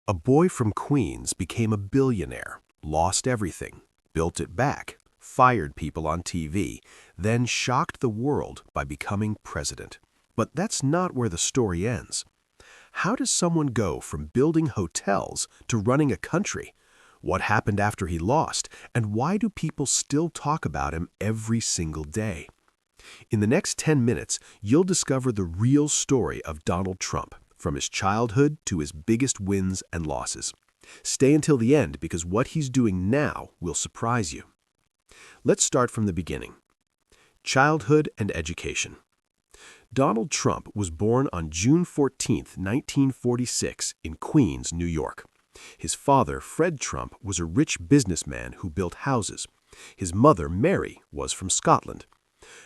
A boy from Queens became a billionaire, lost everything, built it back, fired people on TV, then shocked the world by becoming president. But that's not where the story ends. How does someone go from building hotels to running a country? What happened after he lost, and why do people still talk about him every single day? In the next 10 minutes, you'll discover the real story of Donald Trump, from his childhood to his biggest wins and losses. Stay until the end because what he's doing now will surprise you. Let's start from the beginning. Childhood and education. Donald Trump was born on June 14, 1946, in Queens, New York. His father, Fred Trump, was a rich businessman who built houses. His mother, Mary, was from Scotland.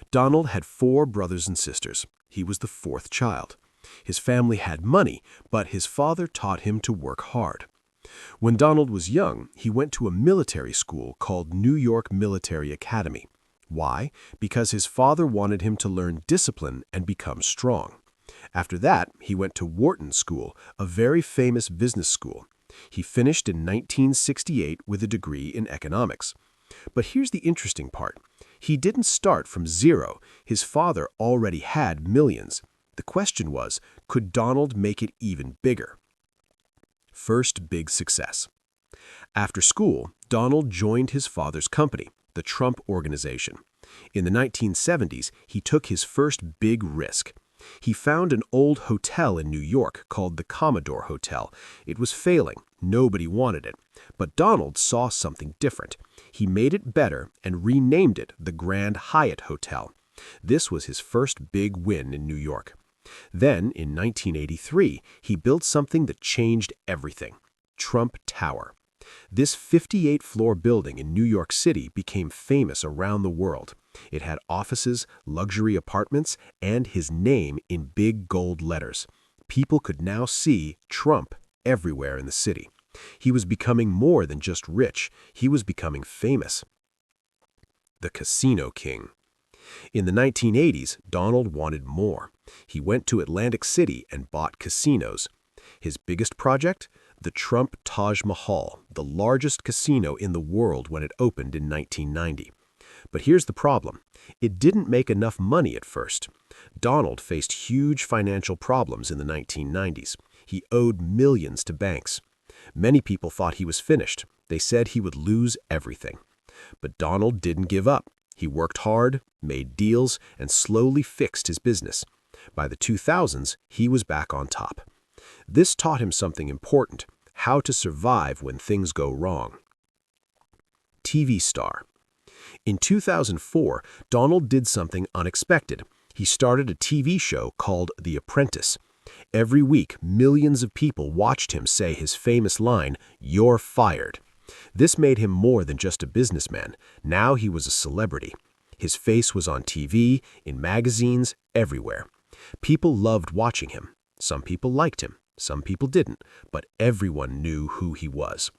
Donald had 4 brothers and sisters. He was the 4th child. His family had money, but his father taught him to work hard. When Donald was young, he went to a military school called New York Military Academy. Why? Because his father wanted him to learn discipline and become strong. After that, he went to Wharton School, a very famous business school. He finished in 1968 with a degree in economics. But here's the interesting part. He didn't start from zero. His father already had millions. The question was, could Donald make it even bigger? First big success. After school, Donald joined his father's company, the Trump Organization. In the 1970s, he took his first big risk. He found an old hotel in New York called the Commodore Hotel. It was failing. Nobody wanted it. But Donald saw something different. He made it better and renamed it the Grand Hyatt Hotel. This was his first big win in New York. Then, in 1983, he built something that changed everything: Trump Tower. This 58-floor building in New York City became famous around the world. It had offices, luxury apartments, and his name in big gold letters. People could now see Trump everywhere in the city. He was becoming more than just rich. He was becoming famous. The Casino King. In the 1980s, Donald wanted more. He went to Atlantic City and bought casinos. His biggest project? The Trump Taj Mahal, the largest casino in the world when it opened in 1990. But here's the problem. It didn't make enough money at first. Donald faced huge financial problems in the 1990s. He owed millions to banks. Many people thought he was finished. They said he would lose everything. But Donald didn't give up. He worked hard, made deals, and slowly fixed his business. By the 2000s, he was back on top. This taught him something important: how to survive when things go wrong. TV star. In 2004, Donald did something unexpected. He started a TV show called The Apprentice. Every week, millions of people watched him say his famous line, "You're fired." This made him more than just a businessman. Now he was a celebrity. His face was on TV, in magazines, everywhere. People loved watching him. Some people liked him, some people didn't, but everyone knew who he was.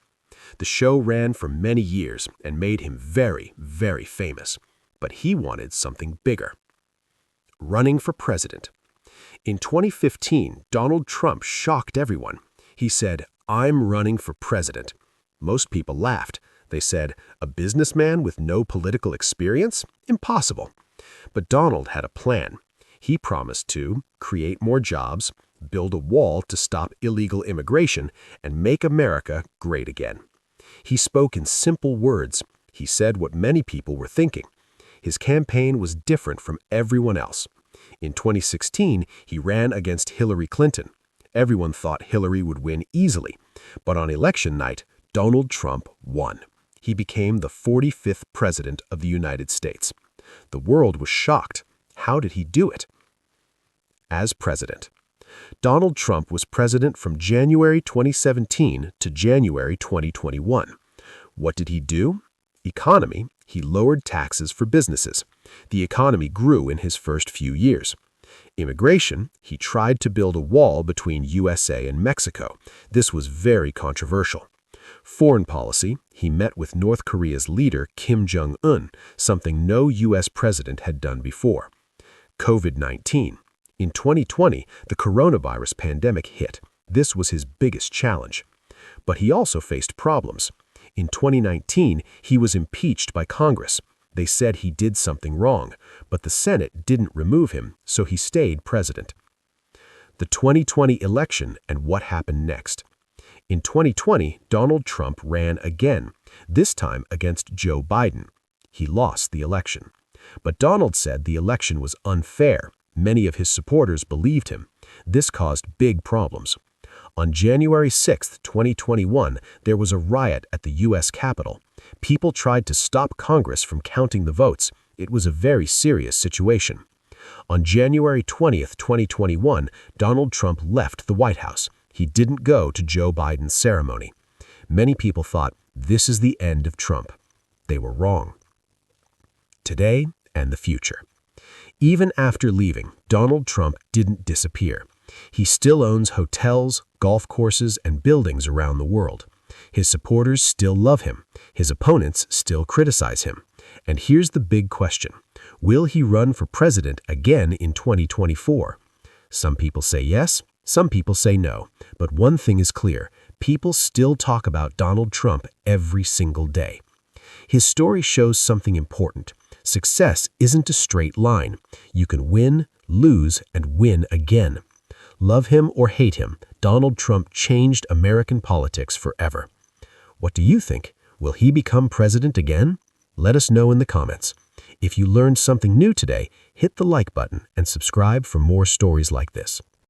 The show ran for many years and made him very, very famous. But he wanted something bigger. Running for president. In 2015, Donald Trump shocked everyone. He said, "I'm running for president." Most people laughed. They said, "A businessman with no political experience? Impossible." But Donald had a plan. He promised to create more jobs, build a wall to stop illegal immigration, and make America great again. He spoke in simple words. He said what many people were thinking. His campaign was different from everyone else. In 2016, he ran against Hillary Clinton. Everyone thought Hillary would win easily. But on election night, Donald Trump won. He became the 45th president of the United States. The world was shocked. How did he do it? As president. Donald Trump was president from January 2017 to January 2021. What did he do? Economy. He lowered taxes for businesses. The economy grew in his first few years. Immigration. He tried to build a wall between USA and Mexico. This was very controversial. Foreign policy. He met with North Korea's leader Kim Jong-un, something no U.S. president had done before. COVID-19. In 2020, the coronavirus pandemic hit. This was his biggest challenge. But he also faced problems. In 2019, he was impeached by Congress. They said he did something wrong, but the Senate didn't remove him, so he stayed president. The 2020 election and what happened next. In 2020, Donald Trump ran again, this time against Joe Biden. He lost the election. But Donald said the election was unfair. Many of his supporters believed him. This caused big problems. On January 6, 2021, there was a riot at the U.S. Capitol. People tried to stop Congress from counting the votes. It was a very serious situation. On January 20, 2021, Donald Trump left the White House. He didn't go to Joe Biden's ceremony. Many people thought this is the end of Trump. They were wrong. Today and the future. Even after leaving, Donald Trump didn't disappear. He still owns hotels, golf courses, and buildings around the world. His supporters still love him. His opponents still criticize him. And here's the big question. Will he run for president again in 2024? Some people say yes, some people say no. But one thing is clear. People still talk about Donald Trump every single day. His story shows something important. Success isn't a straight line. You can win, lose, and win again. Love him or hate him, Donald Trump changed American politics forever. What do you think? Will he become president again? Let us know in the comments. If you learned something new today, hit the like button and subscribe for more stories like this.